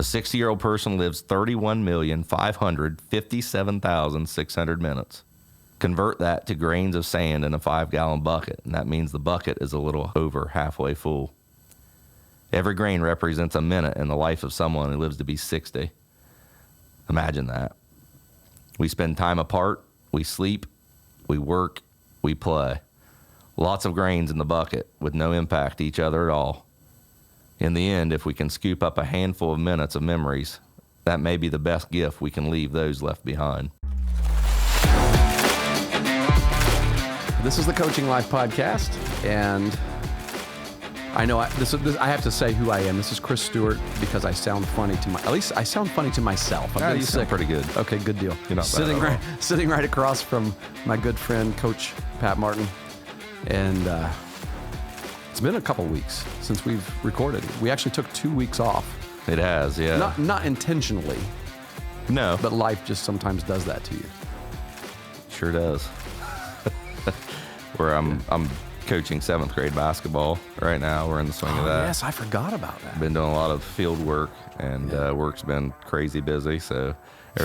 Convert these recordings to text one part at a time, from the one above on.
A 60-year-old person lives 31,557,600 minutes. Convert that to grains of sand in a 5-gallon bucket, and that means the bucket is a little over halfway full. Every grain represents a minute in the life of someone who lives to be 60. Imagine that. We spend time apart, we sleep, we work, we play. Lots of grains in the bucket with no impact to each other at all. In the end, if we can scoop up a handful of minutes of memories, that may be the best gift we can leave those left behind. This is the Coaching Life Podcast, and I know I have to say who I am. This is Chris Stewart because I sound funny at least I sound funny to myself. I'm you sound pretty good. Okay, good deal. You're not sitting right across from my good friend, Coach Pat Martin, and it's been a couple weeks since we've recorded. We actually took 2 weeks off. It has, yeah. Not intentionally. No. But life just sometimes does that to you. Sure does. Where I'm coaching 7th grade basketball right now. We're in the swing of that. Yes, I forgot about that. Been doing a lot of field work, and work's been crazy busy. So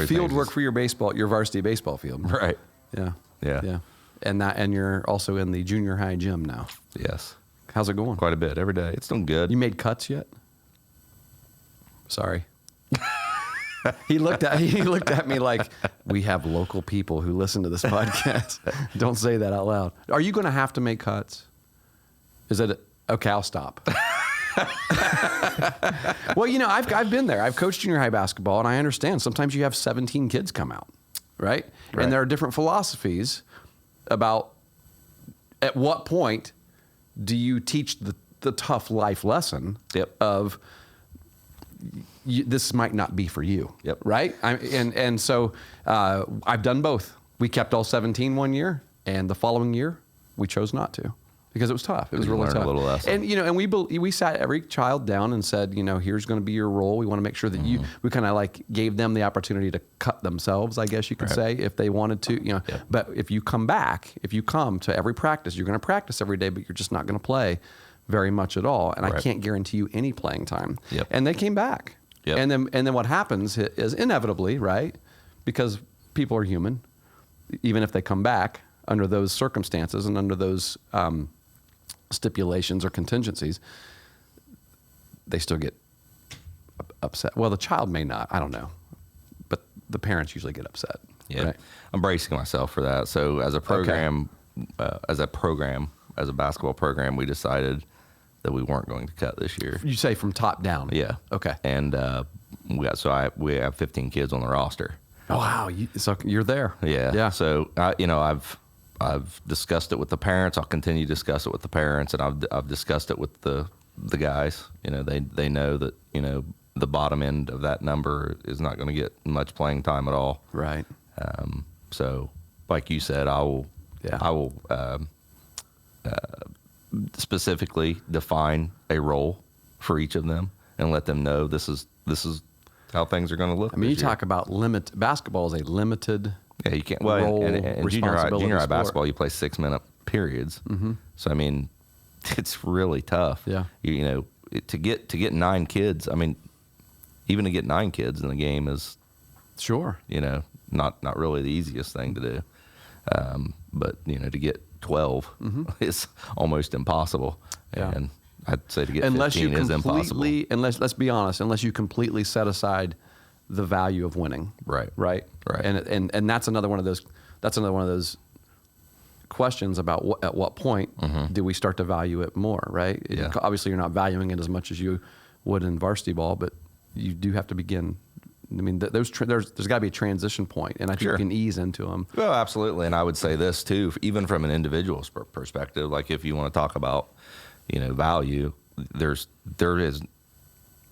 field work for your varsity baseball field. Right. Yeah. Yeah. And you're also in the junior high gym now. Yes. How's it going? Quite a bit every day. It's doing good. You made cuts yet? Sorry. He looked at me like, we have local people who listen to this podcast. Don't say that out loud. Are you going to have to make cuts? Okay, I'll stop. Well, I've been there. I've coached junior high basketball, and I understand. Sometimes you have 17 kids come out, right? And there are different philosophies about at what point do you teach the tough life lesson of this might not be for you, right? So I've done both. We kept all 17 one year, and the following year we chose not to because it was tough. It was really tough. A little lesson. And we sat every child down and said, here's going to be your role. We want to make sure that we kind of like gave them the opportunity to cut themselves, I guess you could say, if they wanted to. But if you come to every practice, you're going to practice every day, but you're just not going to play very much at all. And I can't guarantee you any playing time. And they came back. And then what happens is inevitably, right? Because people are human, even if they come back under those circumstances and under those stipulations or contingencies, they still get upset. Well, the child may not, I don't know, but the parents usually get upset. Yeah, right? I'm bracing myself for that. So as a program, as a basketball program, we decided that we weren't going to cut this year. You say from top down? Yeah. Okay. And we have 15 kids on the roster. Oh, wow. So you're there. Yeah. Yeah. So I've discussed it with the parents. I'll continue to discuss it with the parents, and I've discussed it with the guys. They know that the bottom end of that number is not going to get much playing time at all. Right. So, like you said, I will specifically define a role for each of them and let them know this is how things are going to look. I mean, you talk about basketball is a limited. Yeah, you can't. Well, role, and junior high basketball, you play 6-minute periods. Mm-hmm. So I mean, it's really tough. Yeah. To get 9 kids. I mean, even to get 9 kids in the game is sure. Not really the easiest thing to do. But to get 12 is almost impossible. Yeah. And I'd say to get 15 is impossible. Let's be honest, unless you completely set aside the value of winning. Right. And that's another one of those questions about at what point do we start to value it more, right? Yeah. Obviously you're not valuing it as much as you would in varsity ball, but you do have to begin. I mean, there's got to be a transition point, and I think you can ease into them. Well, absolutely. And I would say this too, even from an individual's perspective, like if you want to talk about, value, there is,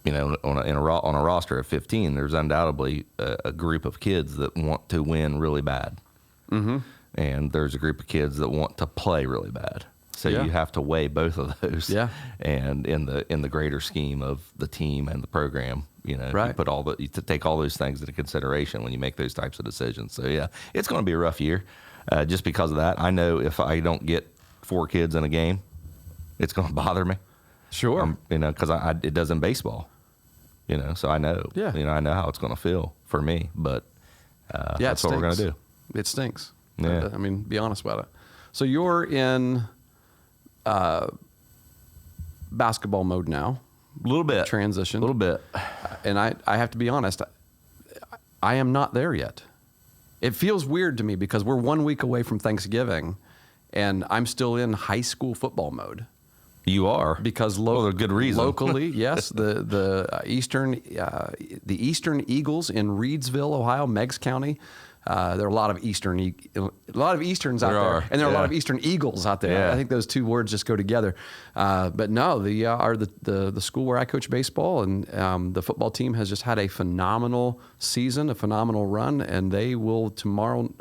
on a roster of 15, there's undoubtedly a group of kids that want to win really bad, and there's a group of kids that want to play really bad. So you have to weigh both of those. Yeah. And in the greater scheme of the team and the program, you put you take all those things into consideration when you make those types of decisions. So yeah, it's going to be a rough year, just because of that. I know if I don't get 4 kids in a game, it's going to bother me. Sure. Because it does in baseball. So I know, I know how it's going to feel for me, but that's what we're going to do. It stinks. Yeah. I mean, be honest about it. So you're in basketball mode now. A little bit. Transition. A little bit. And I have to be honest, I am not there yet. It feels weird to me because we're 1 week away from Thanksgiving, and I'm still in high school football mode. You are, because a good reason. Locally, yes, the Eastern Eagles in Reedsville, Ohio, Meigs County. There are a lot of Easterns out there, and there are a lot of Eastern Eagles out there. Yeah. I think those two words just go together. But no, the school where I coach baseball, and the football team has just had a phenomenal season, a phenomenal run, and they will tomorrow.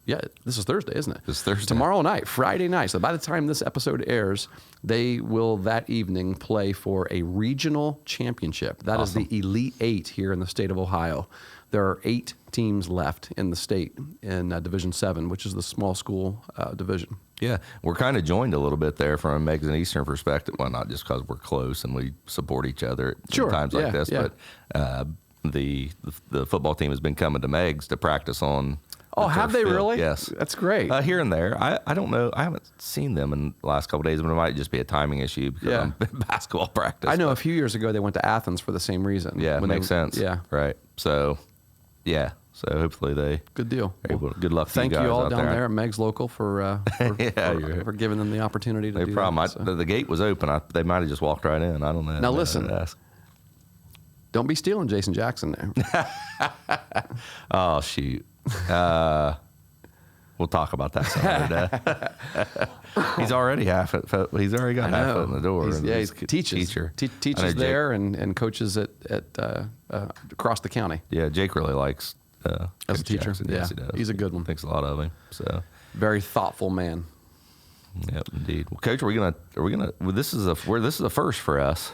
Yeah, this is Thursday, isn't it? It's Thursday. Tomorrow night, Friday night. So by the time this episode airs, they will that evening play for a regional championship. That is the Elite Eight here in the state of Ohio. There are 8 teams left in the state in Division 7, which is the small school division. Yeah, we're kind of joined a little bit there from a Meigs and Eastern perspective. Well, not just because we're close and we support each other at times like this, but the football team has been coming to Meigs to practice on. Oh, have they really? Yes. That's great. Here and there. I don't know. I haven't seen them in the last couple of days, but it might just be a timing issue because I'm in basketball practice. I know a few years ago they went to Athens for the same reason. Yeah, it makes sense. Yeah. Right. So, so hopefully they... Good deal. Good luck to thank you guys you all out down there at Meigs Local for giving them the opportunity to do problem. that. So. The gate was open. They might have just walked right in. I don't know. Now listen. Don't be stealing Jason Jackson there. Oh, shoot. We'll talk about that some other day. He's already got half foot in the door. He's teaches there and coaches at across the county. Yeah, Jake really likes as a teacher. Jackson. Yeah, yes, he does. He's a good one. Thinks a lot of him. So very thoughtful man. Yep, indeed. Well, Coach, this is a first for us.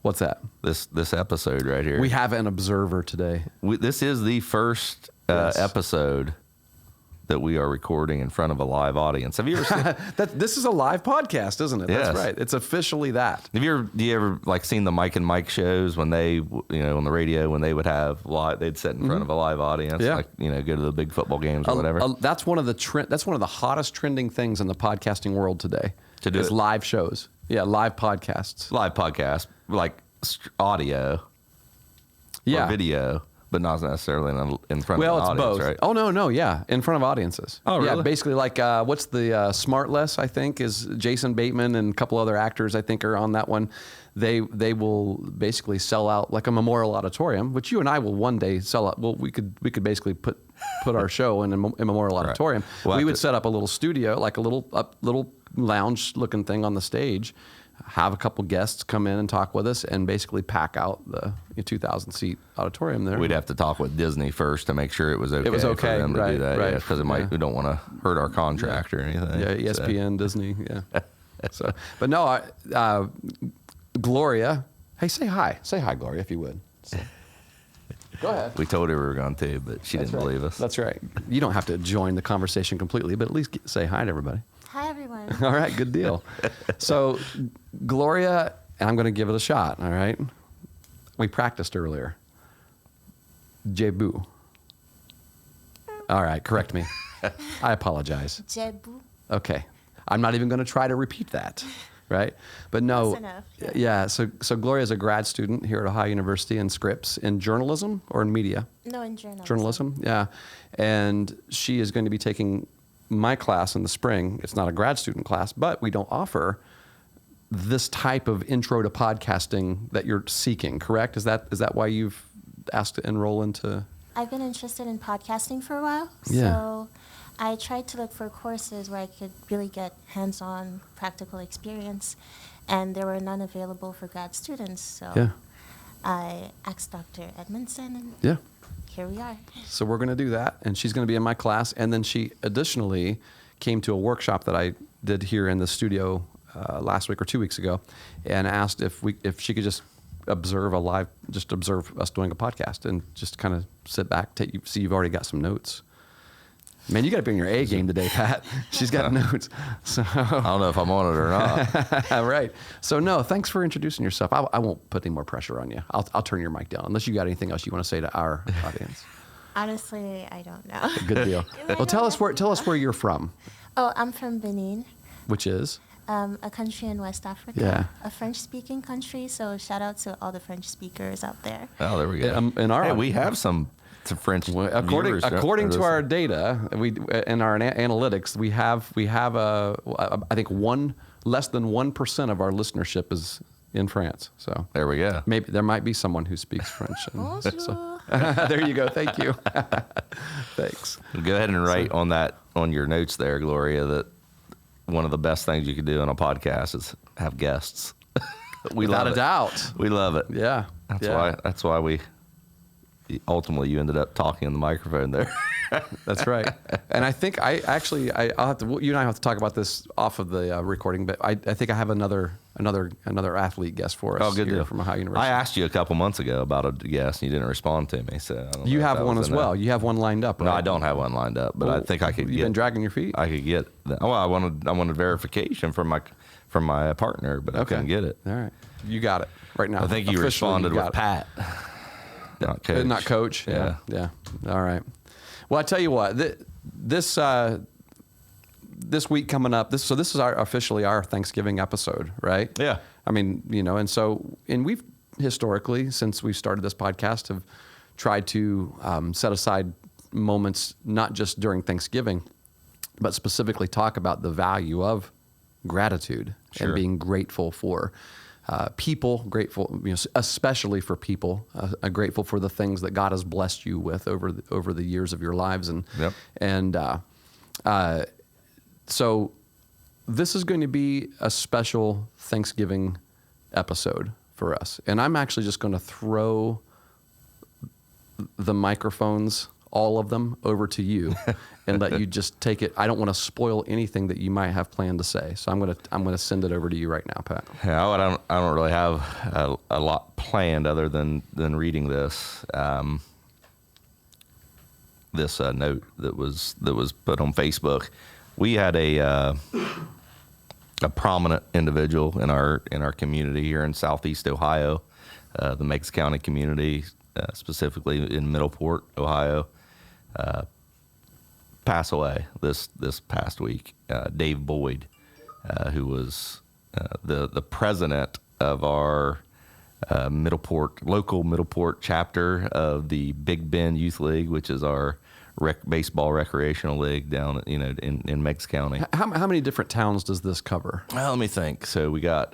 What's that? This episode right here. We have an observer today. This is the first episode that we are recording in front of a live audience. Have you ever seen this is a live podcast, isn't it? Yes. That's right. It's officially that. Do you ever like seen the Mike and Mike shows when they, on the radio, when they would have they'd sit in front of a live audience, like, go to the big football games or whatever. That's one of the hottest trending things in the podcasting world today. Is live shows. Yeah, live podcasts. Live podcasts, like audio or video. But not necessarily in front of an audience, both. Right? Oh, no, yeah. In front of audiences. Oh, really? Yeah, basically like, what's the Smartless, I think, is Jason Bateman and a couple other actors, I think, are on that one. They will basically sell out like a memorial auditorium, which you and I will one day sell out. Well, we could basically put our show in a memorial auditorium. Right. We would set up a little studio, like a little lounge-looking thing on the stage, have a couple guests come in and talk with us, and basically pack out the 2,000-seat auditorium there. We'd have to talk with Disney first to make sure it was okay. For them to do that, because we don't want to hurt our contract or anything. Yeah, ESPN, Disney, yeah. So, but no, Gloria. Hey, say hi. Say hi, Gloria, if you would. So, go ahead. We told her we were going to, but she didn't believe us. That's right. You don't have to join the conversation completely, but at least say hi to everybody. Hi, everyone. All right, good deal. So, Gloria, and I'm going to give it a shot, all right? We practiced earlier. Jebu. All right, correct me. I apologize. Jebu. Okay. I'm not even going to try to repeat that, right? But no. Close enough. Yeah, so Gloria is a grad student here at Ohio University in Scripps in journalism or in media? No, in journalism. Journalism, yeah. And she is going to be taking my class in the spring. It's not a grad student class, but we don't offer this type of intro to podcasting that you're seeking, correct? Is that why you've asked to enroll into? I've been interested in podcasting for a while. Yeah. So I tried to look for courses where I could really get hands-on practical experience, and there were none available for grad students. So I asked Dr. Edmondson, and here we are. So we're going to do that, and she's going to be in my class. And then she additionally came to a workshop that I did here in the studio last week or 2 weeks ago, and asked if she could just observe us doing a podcast and just kind of sit back, see you've already got some notes. Man, you got to be on your A game today, Pat. She's got notes. So I don't know if I'm on it or not. right. So no, thanks for introducing yourself. I won't put any more pressure on you. I'll turn your mic down unless you got anything else you want to say to our audience. Honestly, I don't know. Good deal. Well, tell us where you're from. Oh, I'm from Benin. Which is? A country in West Africa. Yeah. A French-speaking country. So shout out to all the French speakers out there. Oh, there we go. Hey, we have some French viewers. According to our data, in our analytics, we have I think less than 1% of our listenership is in France. So there we go. Maybe there might be someone who speaks French. Bonjour. There you go. Thank you. Thanks. Go ahead and write on your notes there, Gloria, that one of the best things you could do on a podcast is have guests. Without a doubt. We love it. Yeah. That's why we ultimately you ended up talking in the microphone there. That's right. And I think I'll have to, you and I have to talk about this off of the recording, but I think I have another athlete guest for us. Oh, good here deal. From Ohio University. I asked you a couple months ago about a guest and you didn't respond to me. So I don't you know have one as well. You have one lined up, right? No, I don't have one lined up, but I think I could You've been dragging your feet? I could get I wanted verification from my partner, but I couldn't get it. All right. You got it right now. I think you responded with Pat. Not coach. Not coach. Yeah. All right. Well, I tell you what, this week coming up, this is officially our Thanksgiving episode, right? Yeah. I mean, and we've historically, since we started this podcast, have tried to set aside moments, not just during Thanksgiving, but specifically talk about the value of gratitude and being grateful for people, grateful, especially for people, grateful for the things that God has blessed you with over the years of your lives, so this is going to be a special Thanksgiving episode for us, and I'm actually just going to throw the microphones, all of them, over to you, and let you just take it. I don't want to spoil anything that you might have planned to say, so I'm gonna send it over to you right now, Pat. Yeah, I don't really have a lot planned other than reading this note that was put on Facebook. We had a prominent individual in our community here in Southeast Ohio, the Meigs County community, specifically in Middleport, Ohio. Pass away this past week. Dave Boyd, who was the president of our local Middleport chapter of the Big Bend Youth League, which is our baseball recreational league down in Meigs County. How many different towns does this cover? Well, let me think. So we got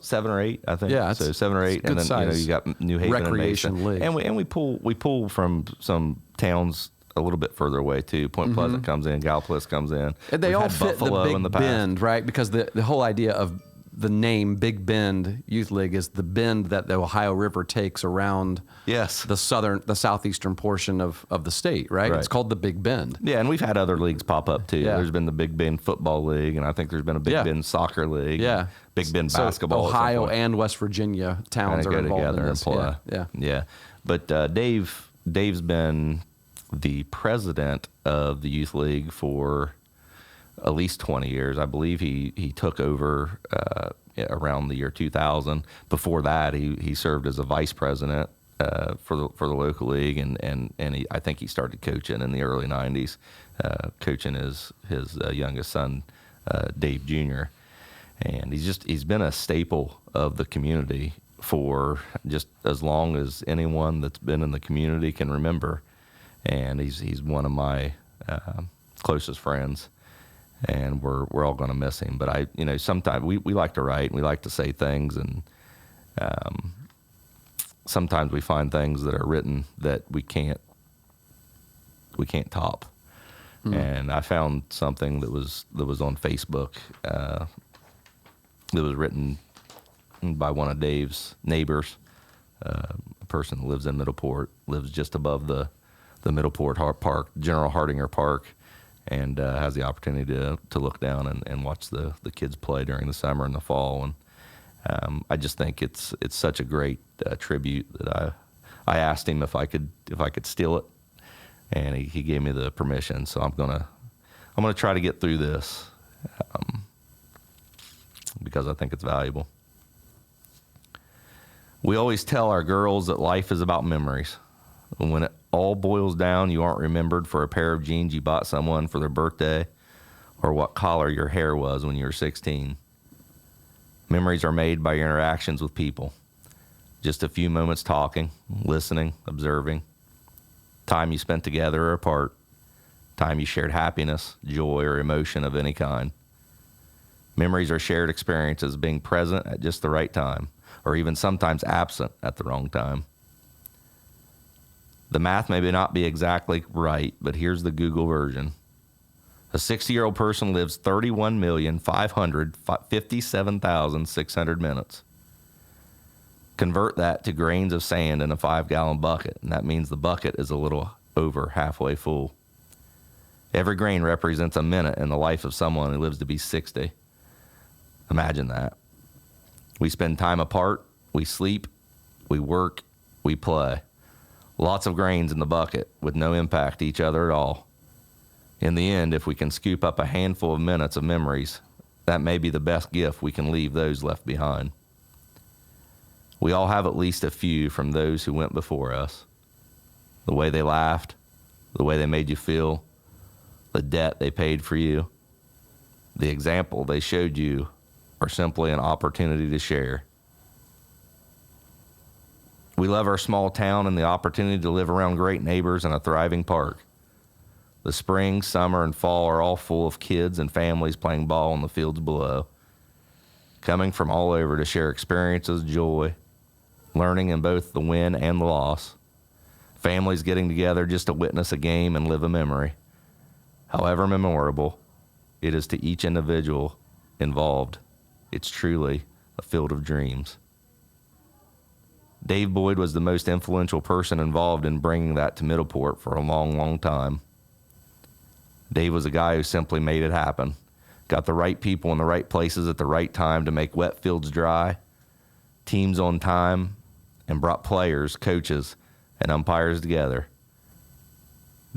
7 or 8, I think. Yeah, so 7 or 8, and then you got New Haven Recreation and Mason. League. And we pull from some towns a little bit further away too. Point Pleasant comes in, Gallipolis comes in. And they all fit Buffalo the Big Bend, right? Because the whole idea of the name Big Bend Youth League is the bend that the Ohio River takes around the southeastern portion of the state, right? It's called the Big Bend. Yeah, and we've had other leagues pop up too. Yeah. There's been the Big Bend Football League, and I think there's been a Big Bend Soccer League. Yeah. Big Bend Basketball. Ohio and West Virginia towns are involved in this. Yeah. But Dave's been the president of the Youth League for at least 20 years. I believe he took over around the year 2000. Before that, he served as a vice president for the local league, and I think he started coaching in the early 90s, coaching his youngest son, Dave Jr. And he's been a staple of the community for just as long as anyone that's been in the community can remember. And he's one of my closest friends. And we're all going to miss him. But sometimes we like to write, and we like to say things, and sometimes we find things that are written that we can't top. And I found something that was on Facebook that was written by one of Dave's neighbors, a person who lives in Middleport, lives just above the Middleport Park, General Hardinger Park. And has the opportunity to look down and watch the kids play during the summer and the fall, and I just think it's such a great tribute that I asked him if I could steal it, and he gave me the permission. So I'm gonna try to get through this because I think it's valuable. We always tell our girls that life is about memories. When it all boils down, you aren't remembered for a pair of jeans you bought someone for their birthday or what color your hair was when you were 16. Memories are made by your interactions with people. Just a few moments talking, listening, observing. Time you spent together or apart. Time you shared happiness, joy, or emotion of any kind. Memories are shared experiences, being present at just the right time, or even sometimes absent at the wrong time. The math may not be exactly right, but here's the Google version. A 60-year-old person lives 31,557,600 minutes. Convert that to grains of sand in a 5-gallon bucket, and that means the bucket is a little over halfway full. Every grain represents a minute in the life of someone who lives to be 60. Imagine that. We spend time apart, we sleep, we work, we play. Lots of grains in the bucket with no impact to each other at all. In the end, if we can scoop up a handful of minutes of memories, that may be the best gift we can leave those left behind. We all have at least a few from those who went before us. The way they laughed, the way they made you feel, the debt they paid for you, the example they showed you, or simply an opportunity to share. We love our small town and the opportunity to live around great neighbors and a thriving park. The spring, summer, and fall are all full of kids and families playing ball in the fields below, coming from all over to share experiences, joy, learning in both the win and the loss. Families getting together just to witness a game and live a memory. However memorable it is to each individual involved, it's truly a field of dreams. Dave Boyd was the most influential person involved in bringing that to Middleport for a long, long time. Dave was a guy who simply made it happen, got the right people in the right places at the right time to make wet fields dry, teams on time, and brought players, coaches, and umpires together.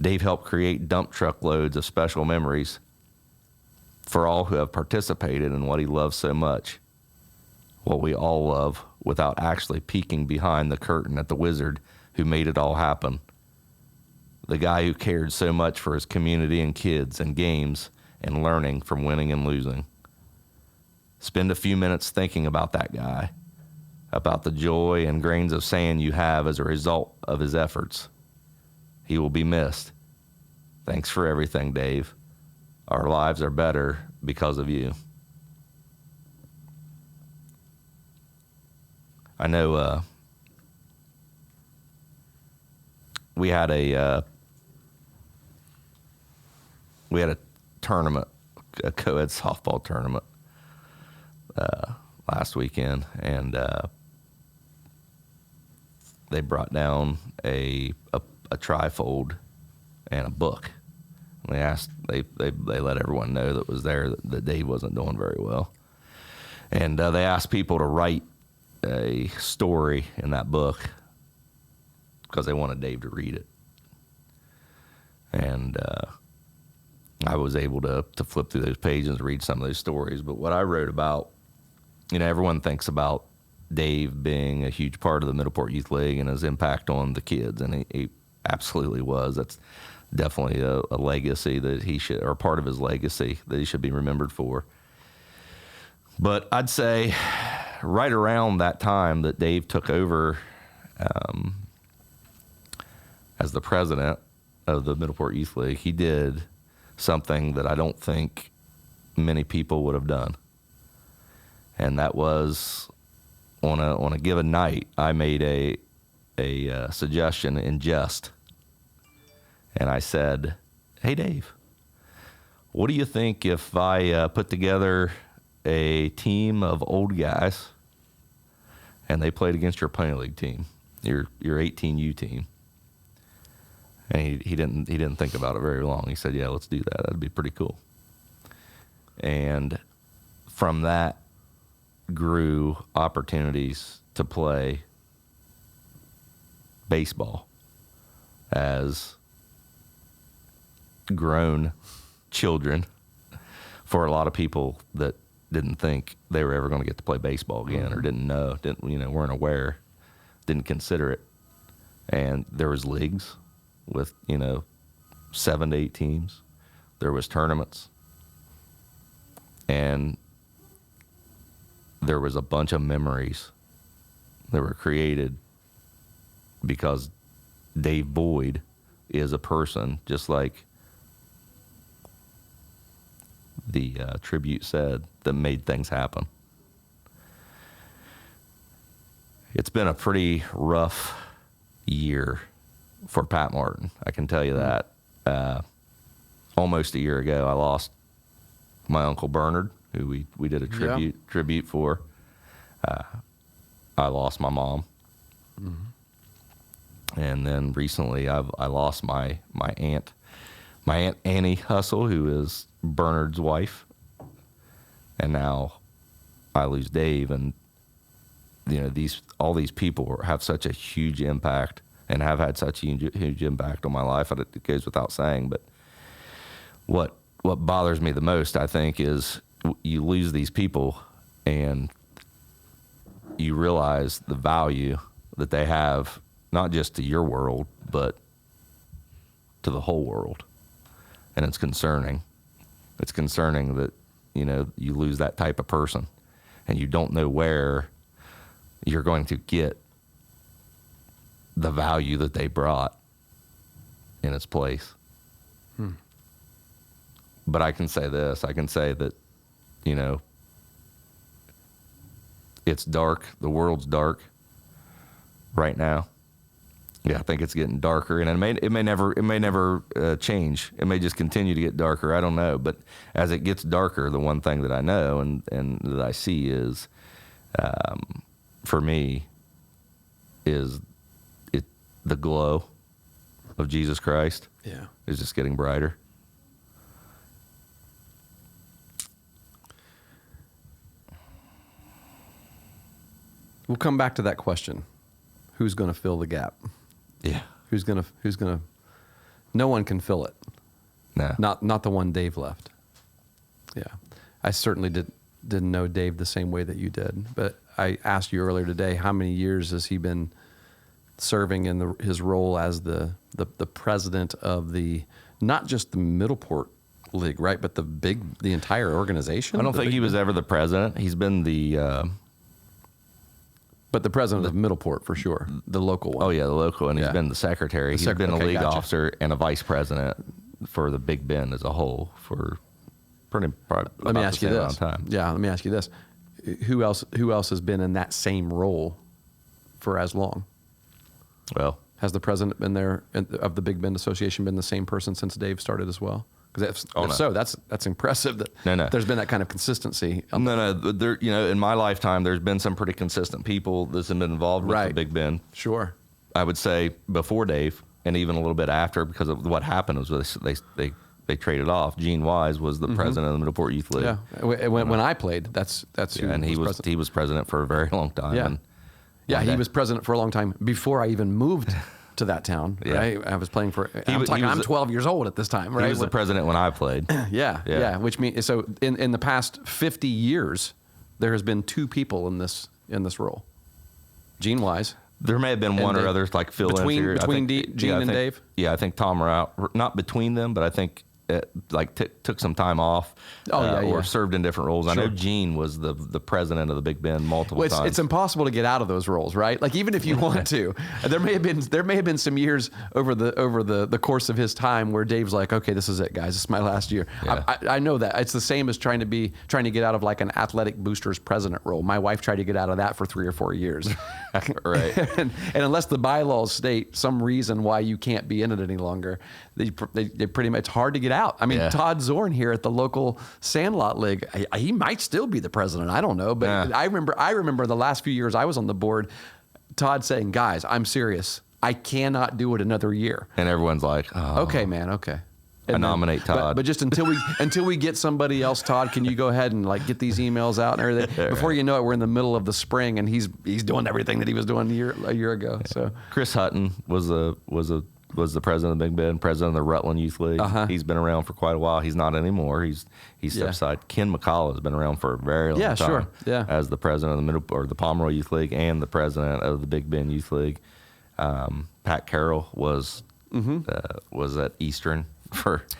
Dave helped create dump truck loads of special memories for all who have participated in what he loves so much, what we all love, without actually peeking behind the curtain at the wizard who made it all happen. The guy who cared so much for his community and kids and games and learning from winning and losing. Spend a few minutes thinking about that guy, about the joy and grains of sand you have as a result of his efforts. He will be missed. Thanks for everything, Dave. Our lives are better because of you. I know we had a tournament, a co-ed softball tournament last weekend, and they brought down a trifold and a book. And they let everyone know that was there that Dave wasn't doing very well, and they asked people to write a story in that book because they wanted Dave to read it. And I was able to flip through those pages and read some of those stories. But what I wrote about, everyone thinks about Dave being a huge part of the Middleport Youth League and his impact on the kids, and he absolutely was. That's definitely a legacy that he should, or part of his legacy that he should be remembered for. But I'd say right around that time that Dave took over as the president of the Middleport Youth League, he did something that I don't think many people would have done. And that was on a given night, I made a suggestion in jest. And I said, "Hey, Dave, what do you think if I put together a team of old guys and they played against your Pony League team, your 18U team?" And he didn't think about it very long. He said, "Yeah, let's do that. That'd be pretty cool." And from that grew opportunities to play baseball as grown children for a lot of people that didn't think they were ever going to get to play baseball again, or didn't know, weren't aware, didn't consider it. And there was leagues with, 7 to 8 teams. There was tournaments. And there was a bunch of memories that were created because Dave Boyd is a person, just like the tribute said, that made things happen. It's been a pretty rough year for Pat Martin, I can tell you that. Almost a year ago, I lost my Uncle Bernard, who we did a tribute for. I lost my mom. And then recently I lost my aunt Annie Hustle, who is Bernard's wife. And now I lose Dave, and all these people have such a huge impact and have had such a huge impact on my life. It goes without saying, but what bothers me the most, I think, is you lose these people and you realize the value that they have, not just to your world, but to the whole world. And it's concerning. It's concerning that, you lose that type of person and you don't know where you're going to get the value that they brought in its place. But I can say this. I can say that, it's dark. The world's dark right now. Yeah, I think it's getting darker, and it may never change. It may just continue to get darker. I don't know. But as it gets darker, the one thing that I know and that I see is, for me, is the glow of Jesus Christ. Yeah, is just getting brighter. We'll come back to that question. Who's going to fill the gap? Yeah. Who's gonna? No one can fill it. No. Not the one Dave left. Yeah, I certainly didn't know Dave the same way that you did. But I asked you earlier today, how many years has he been serving in his role as the president of not just the Middleport League, right, but the entire organization? I don't think he was ever the president. He's been but the president of Middleport, for sure, the local one. Oh, yeah, the local, and he's been the secretary. He's been a league officer and a vice president for the Big Bend as a whole for probably let me ask you this. Time. Yeah, let me ask you this. Who else has been in that same role for as long? Well, has the president been there of the Big Bend Association been the same person since Dave started as well? Because so that's impressive that there's been that kind of consistency. There, in my lifetime, there's been some pretty consistent people that's been involved with the Big Bend. Sure. I would say before Dave, and even a little bit after, because of what happened was they traded off. Gene Wise was the president of the Middleport Youth League. Yeah. When I played, that's who. And he was president for a very long time. Yeah. He was president for a long time before I even moved to that town, right? I was playing for. I'm 12 years old at this time, right? He was the president when I played. Yeah. Which means so in the past 50 years, there has been 2 people in this role. Gene Wise. There may have been one or other like fill-ins here. Between Gene and Dave. Yeah, I think Tom Rout, not between them, but I think took some time off or served in different roles. Sure. I know Gene was the president of the Big Bend multiple times. It's impossible to get out of those roles, right? Like even if you want to, there may have been some years over the course of his time where Dave's like, okay, this is it, guys. This is my last yeyear. Yeah. I know that. It's the same as trying to get out of like an athletic boosters president role. My wife tried to get out of that for 3 or 4 years. Right. and unless the bylaws state some reason why you can't be in it any longer, they pretty much, it's hard to get out. I mean, Todd Zorn here at the local Sandlot League, he might still be the president. I don't know, but I remember the last few years I was on the board, Todd saying, "Guys, I'm serious. I cannot do it another year." And everyone's like, "Oh, okay, man, okay." I nominate Todd. But just until we get somebody else, Todd, can you go ahead and like get these emails out and everything? Before you know it, we're in the middle of the spring, and he's doing everything that he was doing a year ago. So Chris Hutton was a was the president of Big Bend, president of the Rutland Youth League. He's been around for quite a while. He's not anymore. He's stepped aside. Ken McCall has been around for a very long time. Sure. Yeah. As the president of the Pomeroy Youth League and the president of the Big Bend Youth League. Pat Carroll was at Eastern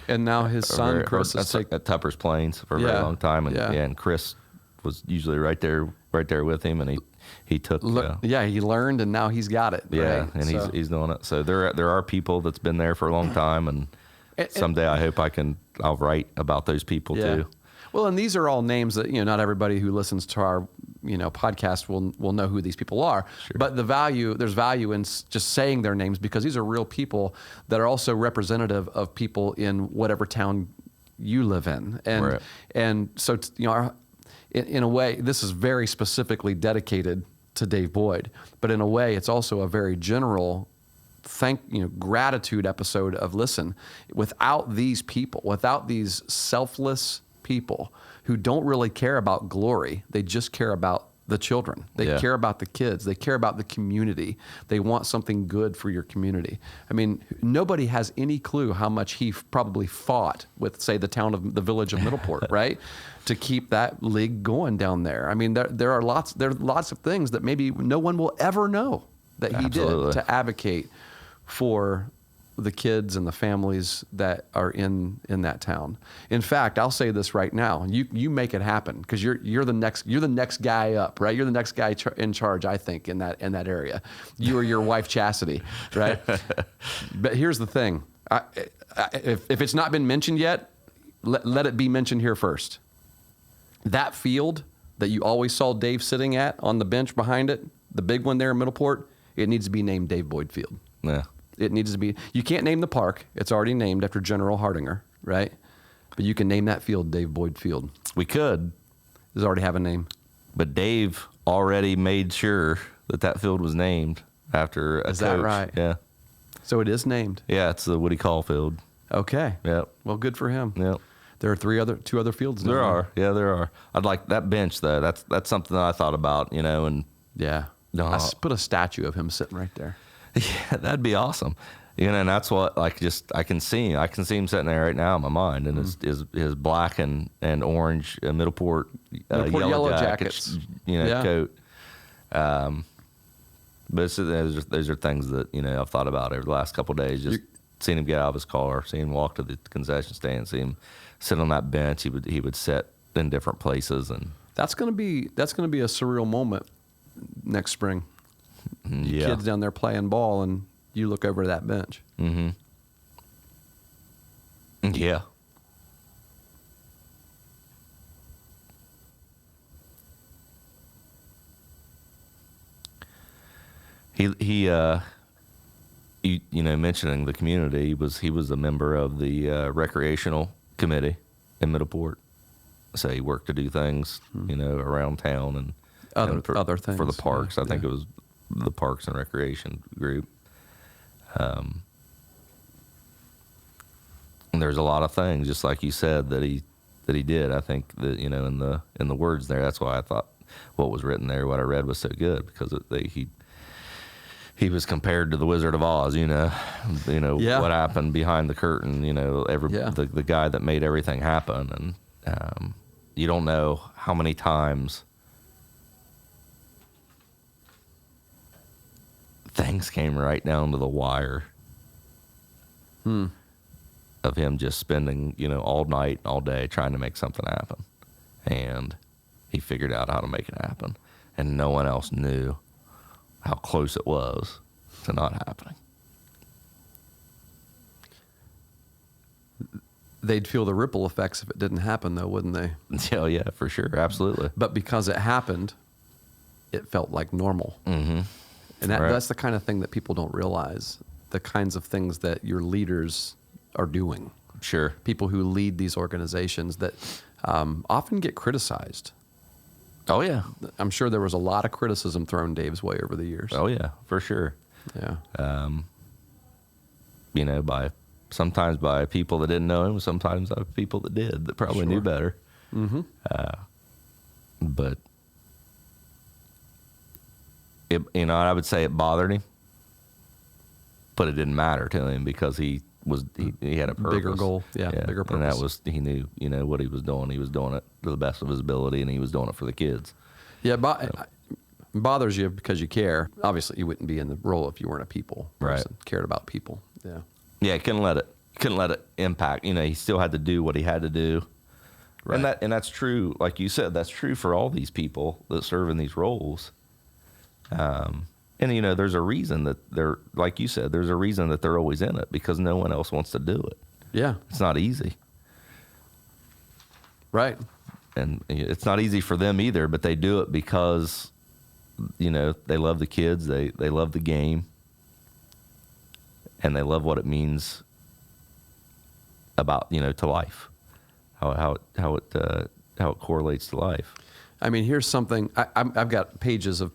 and now his son Chris is at Tupper's Plains for a very long time, and Chris was usually right there with him, and he took he learned, and now he's got it. Yeah, right? And he's doing it. So there are people that's been there for a long time, and someday I hope I'll write about those people too. Well, and these are all names that not everybody who listens to our podcast will know who these people are. Sure. But there's value in just saying their names, because these are real people that are also representative of people in whatever town you live in, and so in a way, this is very specifically dedicated to Dave Boyd, but in a way, it's also a very general gratitude episode of listen. Without these people, without these selfless people who don't really care about glory, they just care about the children. They care about the kids. They care about the community. They want something good for your community. I mean, nobody has any clue how much he probably fought with, say, the village of Middleport, right, to keep that league going down there. I mean, there are lots of things that maybe no one will ever know that he did to advocate for the kids and the families that are in that town. In fact, I'll say this right now: you make it happen, because you're the next guy up, right? You're the next guy in charge, I think, in that area. You or your wife Chastity, right? But here's the thing: if it's not been mentioned yet, let it be mentioned here first. That field that you always saw Dave sitting at on the bench behind it, the big one there in Middleport, it needs to be named Dave Boyd Field. Yeah. It needs to be. You can't name the park. It's already named after General Hardinger, right? But you can name that field Dave Boyd Field. We could. Does it already have a name? But Dave already made sure that field was named after a coach. Is that right? Yeah. So it is named. Yeah, it's the Woody Caulfield. Okay. Yep. Well, good for him. Yep. There are two other fields now. There are. Yeah, there are. I'd like that bench though. That's something that I thought about, and I put a statue of him sitting right there. Yeah, that'd be awesome. And that's what, I can see him sitting there right now in my mind, and his black and orange Middleport yellow jackets. Coat. But those are things that I've thought about over the last couple of days. Just seeing him get out of his car, seeing him walk to the concession stand, see him sit on that bench. He would sit in different places, and that's gonna be a surreal moment next spring. Kids down there playing ball, and you look over that bench. Mm-hmm. Yeah. He mentioning the community, he was a member of the recreational committee in Middleport. So he worked to do things, around town and other things for the parks. I think it was the Parks and Recreation group. And there's a lot of things, just like you said, that he did. I think that in the words there, that's why I thought what was written there, what I read, was so good, because he was compared to the Wizard of Oz. What happened behind the curtain. The guy that made everything happen, and you don't know how many times things came right down to the wire of him just spending, all night, all day trying to make something happen. And he figured out how to make it happen. And no one else knew how close it was to not happening. They'd feel the ripple effects if it didn't happen, though, wouldn't they? Oh, yeah, for sure. Absolutely. But because it happened, it felt like normal. Mm-hmm. And that's the kind of thing that people don't realize, the kinds of things that your leaders are doing. Sure. People who lead these organizations that often get criticized. Oh, yeah. I'm sure there was a lot of criticism thrown Dave's way over the years. Oh, yeah, for sure. Yeah. Sometimes by people that didn't know him, sometimes by people that did, that probably knew better. Mm-hmm. But I would say it bothered him. but it didn't matter to him because he had a purpose. Bigger goal. Yeah, bigger purpose. And that was, he knew, what he was doing. He was doing it to the best of his ability, and he was doing it for the kids. Yeah, it bothers you because you care. Obviously, you wouldn't be in the role if you weren't a people person, cared about people. Yeah. Yeah, couldn't let it impact. He still had to do what he had to do. Right. And that's true, like you said, that's true for all these people that serve in these roles. And there's a reason that they're, like you said, there's a reason that they're always in it, because no one else wants to do it. Yeah. It's not easy. Right. And it's not easy for them either, but they do it because, they love the kids, they love the game, and they love what it means about, to life, how it correlates to life. I mean, here's something, I've got pages of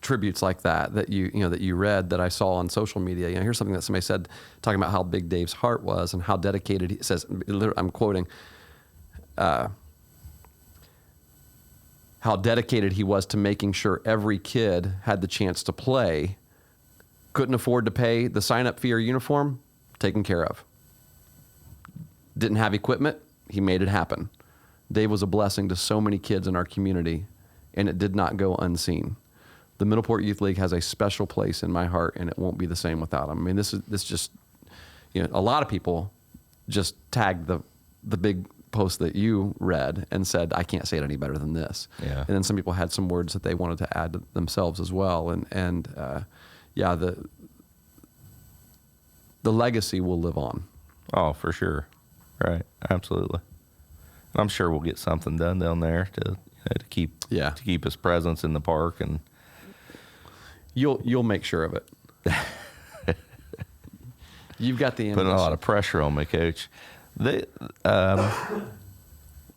tributes like that you read that I saw on social media. Here's something that somebody said, talking about how big Dave's heart was and how dedicated he says, I'm quoting, how dedicated he was to making sure every kid had the chance to play. Couldn't afford to pay the sign-up fee or uniform? Taken care of. Didn't have equipment? He made it happen. Dave was a blessing to so many kids in our community, and it did not go unseen. The Middleport Youth League has a special place in my heart, and it won't be the same without him. I mean, this just, a lot of people just tagged the big post that you read and said, I can't say it any better than this. Yeah. And then some people had some words that they wanted to add to themselves as well. And the legacy will live on. Oh, for sure. Right. Absolutely. I'm sure we'll get something done down there to keep his presence in the park, and you'll make sure of it. You've got the putting a lot of pressure on me, Coach. I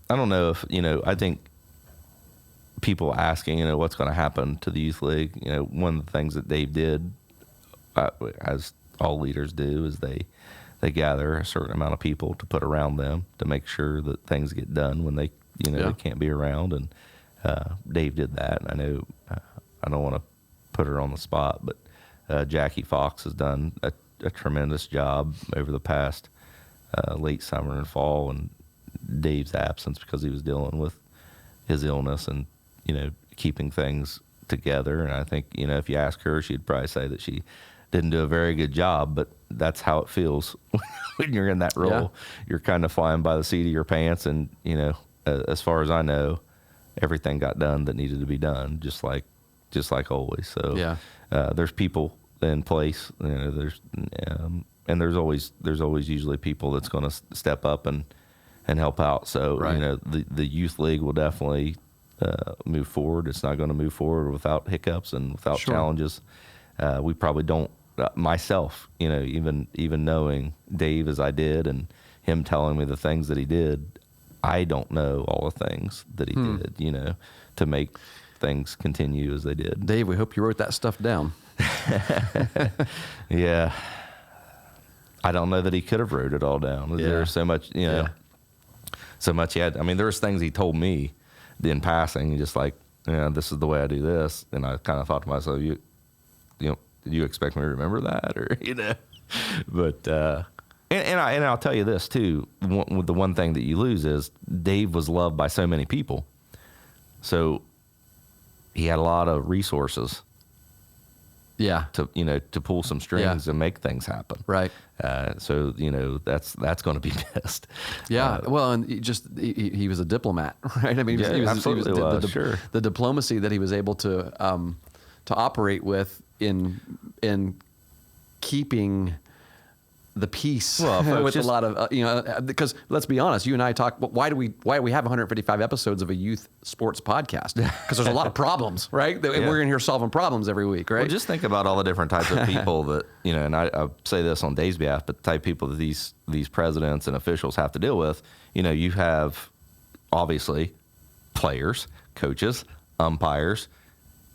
don't know if I think people asking what's going to happen to the youth league. One of the things that Dave did, as all leaders do, is they gather a certain amount of people to put around them to make sure that things get done when they they can't be around. And Dave did that. And I know I don't want to put her on the spot, but Jackie Fox has done a tremendous job over the past late summer and fall, and Dave's absence because he was dealing with his illness and keeping things together. And I think if you ask her, she'd probably say that she didn't do a very good job, but that's how it feels when you're in that role. Yeah. You're kind of flying by the seat of your pants, and as far as I know, everything got done that needed to be done, just like always. So there's people in place. And there's always usually people that's going to step up and help out. So the youth league will definitely move forward. It's not going to move forward without hiccups and without challenges. We probably don't. Myself, even knowing Dave as I did, and him telling me the things that he did, I don't know all the things that he did. To make things continue as they did. Dave, we hope you wrote that stuff down. Yeah. I don't know that he could have wrote it all down. There's so much, so much he had. I mean, there's things he told me in passing, just like, this is the way I do this. And I kind of thought to myself, did you expect me to remember that? Or, but, and I'll tell you this too. The one thing that you lose is Dave was loved by so many people. So he had a lot of resources. Yeah. To pull some strings and make things happen. Right. So, that's going to be missed. Yeah. Well, and he was a diplomat, right? I mean, he was sure. The diplomacy that he was able to operate with in keeping the peace with a lot of, because let's be honest, you and I talk, why do we have 155 episodes of a youth sports podcast? Because there's a lot of problems, right? We're in here solving problems every week, right? Well, just think about all the different types of people that, and I say this on Dave's behalf, but the type of people that these presidents and officials have to deal with. You have obviously players, coaches, umpires.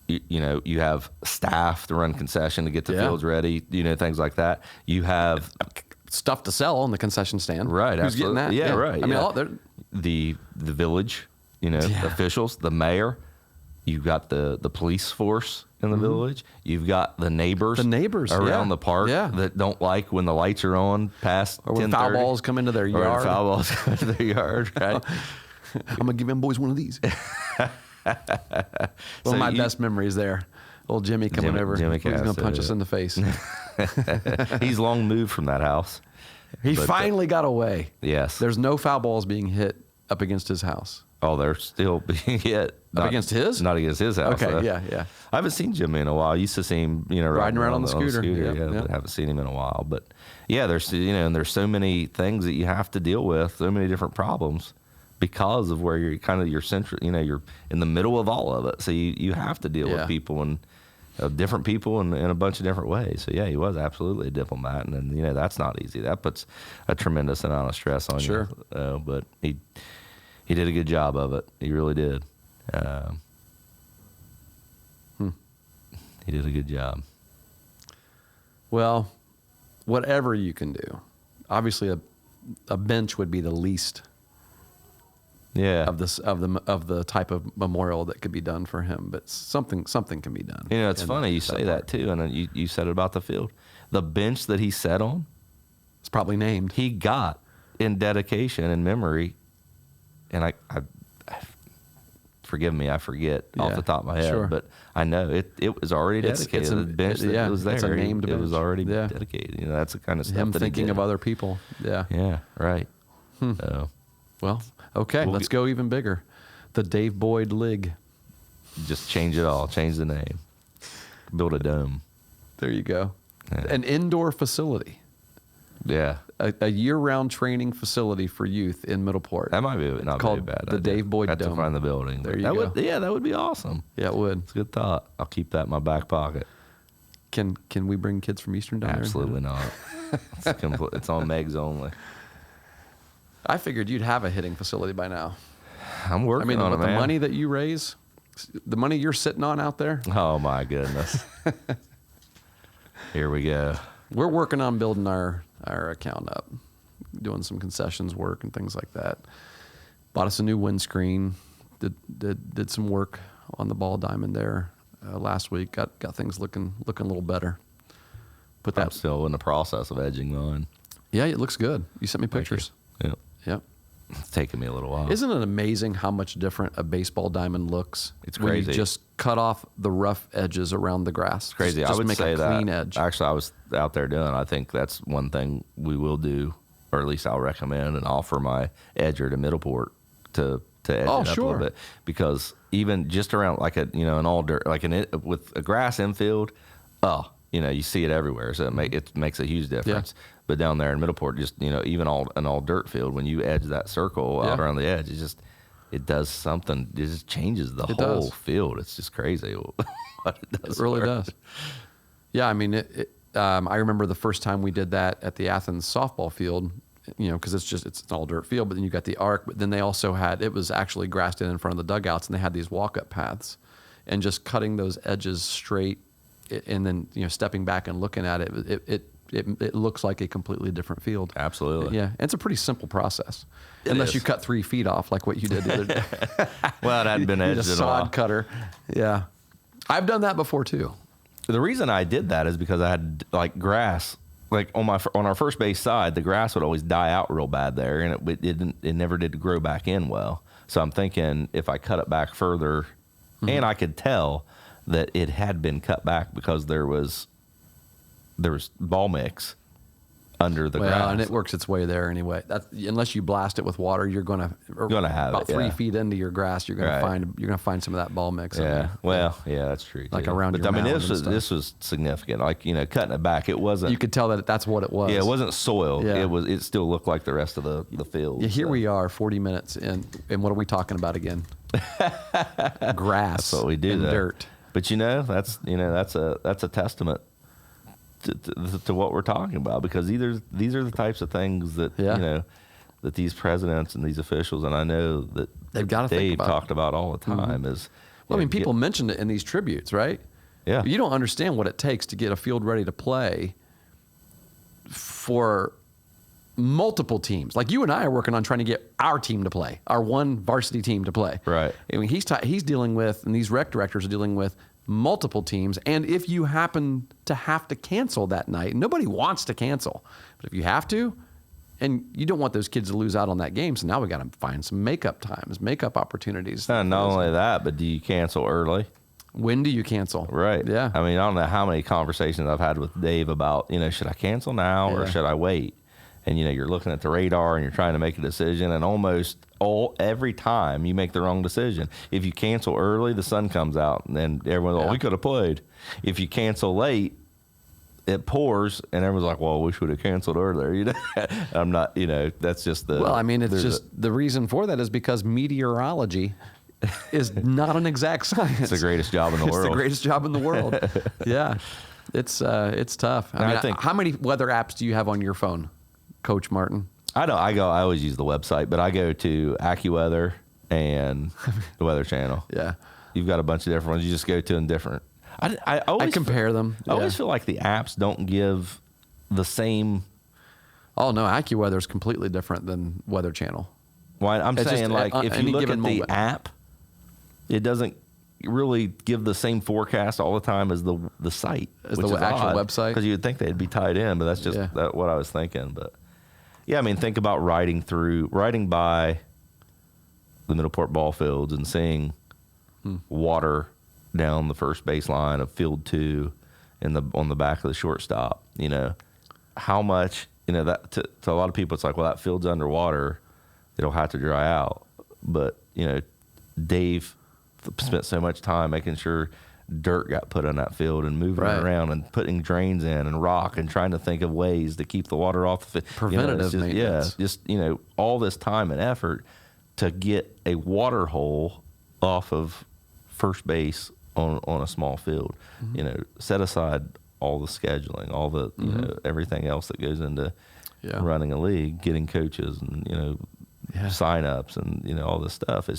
You have staff to run concession to get the fields ready, things like that. You have stuff to sell on the concession stand. Right. Who's getting that? Yeah, right. I mean, the village, officials, the mayor. You've got the police force, in the village. You've got the neighbors around the park that don't like when the lights are on past 10:30. Or when foul balls come into their yard. Or when foul balls come into their yard, right? I'm going to give them boys one of these. One of my best memories there. Old Jimmy coming over. Jimmy He's going to punch us in the face. He's long moved from that house. He finally got away. Yes. There's no foul balls being hit up against his house. Oh, they're still being hit. Up against his? Not against his house. Okay, yeah. I haven't seen Jimmy in a while. I used to see him, riding around on the scooter. Yeah. Haven't seen him in a while. But yeah, there's and there's so many things that you have to deal with, so many different problems because of where you're kind of you're in the middle of all of it. So you have to deal with people and different people in a bunch of different ways. So yeah, he was absolutely a diplomat, and that's not easy. That puts a tremendous amount of stress on you. But he did a good job of it. He really did. He did a good job. Well, whatever you can do. Obviously, a bench would be the least. Of the type of memorial that could be done for him, but something can be done. It's funny you say that too, and you said it about the field. The bench that he sat on, it's probably named. He got in dedication and memory, and I forgive me, I forget off the top of my head, but I know it was already dedicated. The bench that was there, it's a named bench. It was already dedicated. That's the kind of stuff him that thinking of other people. Yeah, right. Well, okay, let's go even bigger. The Dave Boyd League. Just change it all. Change the name. Build a dome. There you go. Yeah. An indoor facility. Yeah. A year-round training facility for youth in Middleport. That might be not called be a bad the idea. Dave Boyd Have Dome. to find the building. There you go. That would be awesome. Yeah, it would. It's a good thought. I'll keep that in my back pocket. Can we bring kids from Eastern down there? Absolutely not. It's on Megs only. I figured you'd have a hitting facility by now. I'm working on it, man. The money that you raise, the money you're sitting on out there. Oh, my goodness. Here we go. We're working on building our account up, doing some concessions work and things like that. Bought us a new windscreen. Did some work on the ball diamond there last week. Got things looking a little better. I'm still in the process of edging mine. Yeah, it looks good. You sent me pictures. Yep. It's taken me a little while. Isn't it amazing how much different a baseball diamond looks? It's crazy. When you just cut off the rough edges around the grass. It's crazy. Just I would make say a clean edge. Actually, I was out there doing. I think that's one thing we will do, or at least I'll recommend and offer my edger to Middleport to edge it up a little bit, because even just around like an all dirt, with a grass infield, you see it everywhere, so it makes a huge difference. Yeah. But down there in Middleport, just even an all dirt field, when you edge that circle out around the edge, it does something. It just changes the whole field. It's just crazy what it does. It really does. Yeah, I mean, I remember the first time we did that at the Athens softball field. Because it's an all dirt field, but then you got the arc. But then they also it was actually grassed in front of the dugouts, and they had these walk up paths, and just cutting those edges straight, and then stepping back and looking at it, it looks like a completely different field. Absolutely. Yeah, and it's a pretty simple process, unless you cut 3 feet off like what you did the other day. Well, it hadn't been edged in a while. Sod cutter. Yeah, I've done that before too. The reason I did that is because I had grass. On our first base side, the grass would always die out real bad there, and it never did grow back in well. So I'm thinking if I cut it back further, and I could tell that it had been cut back because there was ball mix under the grass. And it works its way there anyway. Unless you blast it with water, you're gonna have about 3 feet into your grass. You're gonna find some of that ball mix. Yeah. That's true. Like around your mound. This was significant. Cutting it back, it wasn't. You could tell that's what it was. Yeah, it wasn't soil. Yeah. It still looked like the rest of the field. Yeah. Here we are, 40 minutes in, and what are we talking about again? Grass. That's what we do. And dirt. But that's a testament to what we're talking about, because these are the types of things that that these presidents and these officials, and I know that they've got to Dave think about. talked about all the time. Is people mentioned it in these tributes, right? Yeah, you don't understand what it takes to get a field ready to play for multiple teams. Like you and I are working on trying to get our team to play, our one varsity team to play. Right. I mean, he's dealing with, and these rec directors are dealing with multiple teams. And if you happen to have to cancel that night, nobody wants to cancel, but if you have to, and you don't want those kids to lose out on that game, so now we got to find some makeup times, makeup opportunities. Not only that, but do you cancel early? When do you cancel? Right. Yeah. I mean, I don't know how many conversations I've had with Dave about, should I cancel now or should I wait? And, you're looking at the radar and you're trying to make a decision, and almost every time you make the wrong decision. If you cancel early, the sun comes out, and then everyone's we could have played. If you cancel late, it pours, and everyone's like, well, we should have canceled earlier. I'm not, that's just the... Well, I mean, it's just the reason for that is because meteorology is not an exact science. It's the greatest job in the world. It's the greatest job in the world. Yeah. It's tough. I think, how many weather apps do you have on your phone, Coach Martin? I always use the website, but I go to AccuWeather and the Weather Channel. Yeah. You've got a bunch of different ones. You just go to them different. I compare them. I always feel like the apps don't give the same. Oh, no. AccuWeather is completely different than Weather Channel. Well, I'm saying, if you look at the app, it doesn't really give the same forecast all the time as the site. As the actual website? Because you would think they'd be tied in, but that's just what I was thinking. But yeah, I mean, think about riding by the Middleport ball fields and seeing water down the first baseline of field 2 on the back of the shortstop. How much, that to a lot of people, it's like, well, that field's underwater. It'll have to dry out. But, Dave spent so much time making sure dirt got put on that field and moving it around and putting drains in and rock and trying to think of ways to keep the water off the field. Preventative maintenance. Yeah, just, all this time and effort to get a water hole off of first base on a small field. Set aside all the scheduling, all the, everything else that goes into running a league, getting coaches and, sign-ups and, all this stuff.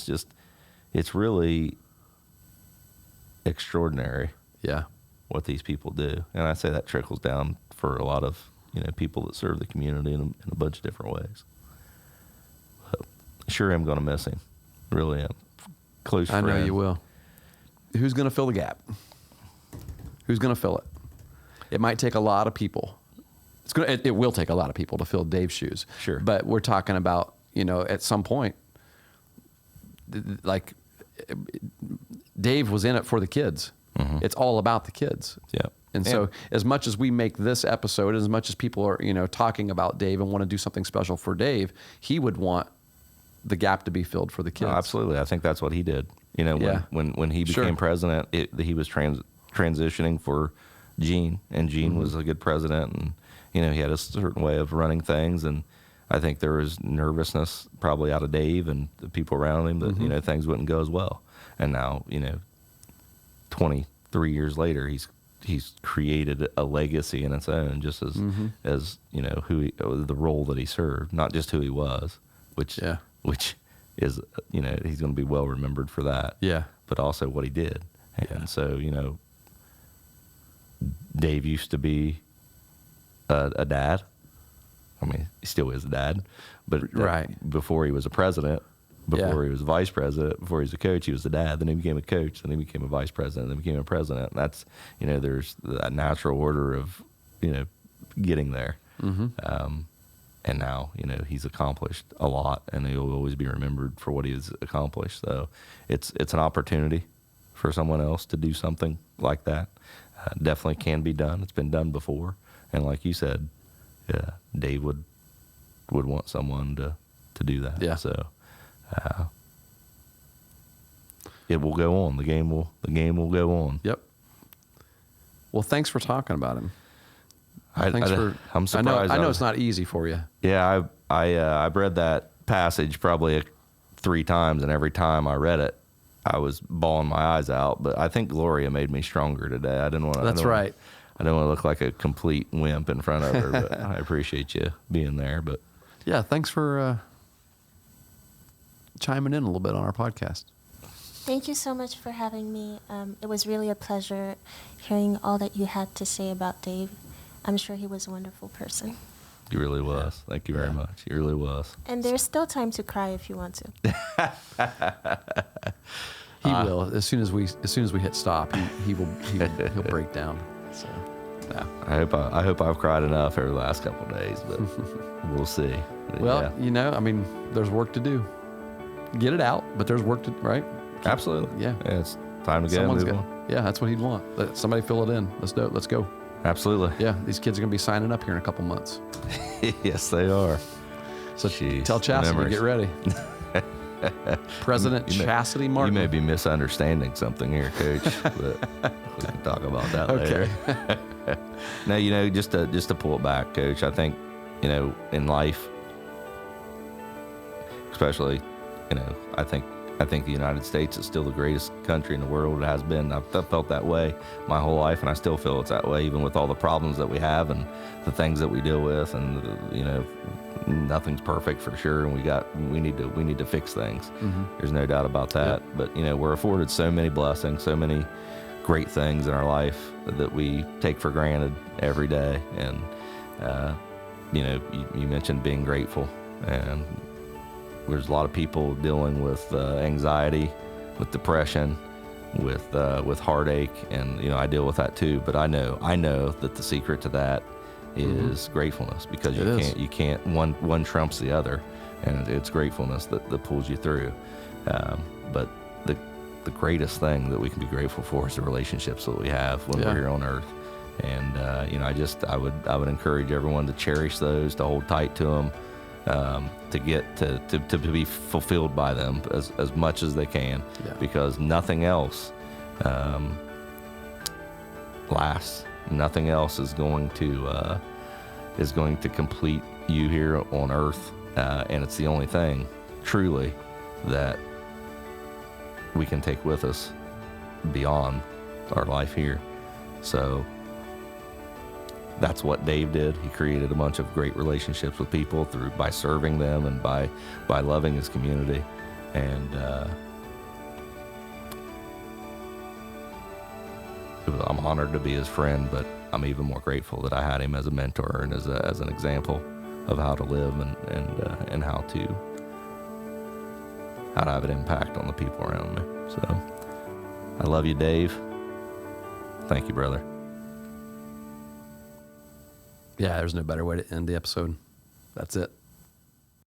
It's really extraordinary. Yeah. What these people do. And I say that trickles down for a lot of, people that serve the community in a bunch of different ways. But sure am going to miss him. Really am. Close friend. I know you will. Who's going to fill the gap? Who's going to fill it? It might take a lot of people. It will take a lot of people to fill Dave's shoes. Sure. But we're talking about, at some point, like Dave was in it for the kids. Mm-hmm. It's all about the kids. Yeah. And so as much as we make this episode, as much as people are, talking about Dave and want to do something special for Dave, he would want the gap to be filled for the kids. No, absolutely. I think that's what he did. When he became president, he was transitioning for Gene, and Gene was a good president, and he had a certain way of running things, and I think there was nervousness probably out of Dave and the people around him that things wouldn't go as well. And now 23 years later, he's created a legacy in its own, just as the role that he served, not just who he was, which is he's going to be well remembered for that. Yeah. But also what he did. And so, Dave used to be a dad. I mean, he still is a dad, but before he was a president, before he was a vice president, before he was a coach, he was a dad. Then he became a coach, then he became a vice president, then became a president. And that's, there's that natural order of, getting there. Mm-hmm. And now, he's accomplished a lot, and he'll always be remembered for what he's accomplished. So it's an opportunity for someone else to do something like that. Definitely can be done. It's been done before. And like you said, Dave would want someone to do that. Yeah. So it will go on. The game will go on. Yep. Well, thanks for talking about him. I'm surprised. I know it's not easy for you. Yeah, I've read that passage probably 3 times, and every time I read it, I was bawling my eyes out. But I think Gloria made me stronger today. I didn't want to. That's right. I don't want to look like a complete wimp in front of her, but I appreciate you being there. But yeah, thanks for chiming in a little bit on our podcast. Thank you so much for having me. It was really a pleasure hearing all that you had to say about Dave. I'm sure he was a wonderful person. He really was. Thank you very much. He really was. And there's still time to cry if you want to. He will. As soon as we hit stop, he'll break down. So, yeah. I hope I've cried enough over the last couple of days, but we'll see. But well, I mean, there's work to do. Get it out, but there's work to, right? Absolutely. Yeah. It's time to Someone's move got, on. yeah, that's what he'd want. Let somebody fill it in. Let's do it. Let's go. Absolutely. Yeah, these kids are going to be signing up here in a couple months. Yes, they are. So Jeez, tell Chastity, memories. get ready. President Chastity Martin. You may be misunderstanding something here, Coach, but we can talk about that later. No, just to pull it back, Coach, I think, in life, especially, I think the United States is still the greatest country in the world. It has been. I've felt that way my whole life, and I still feel it's that way, even with all the problems that we have and the things that we deal with. And nothing's perfect for sure, and we need to fix things. Mm-hmm. There's no doubt about that. Yep. But we're afforded so many blessings, so many great things in our life that we take for granted every day. And you mentioned being grateful, and there's a lot of people dealing with anxiety, with depression, with heartache, and I deal with that too. But I know that the secret to that is gratefulness, because you can't one trumps the other, and it's gratefulness that pulls you through. But the greatest thing that we can be grateful for is the relationships that we have when we're here on earth. And I would encourage everyone to cherish those, to hold tight to them. To get to be fulfilled by them as much as they can, because nothing else lasts. Nothing else is going to complete you here on earth, and it's the only thing truly that we can take with us beyond our life here. So that's what Dave did. He created a bunch of great relationships with people by serving them and by loving his community. And I'm honored to be his friend, but I'm even more grateful that I had him as a mentor and as an example of how to live and how to have an impact on the people around me. So I love you, Dave. Thank you, brother. Yeah, there's no better way to end the episode. That's it.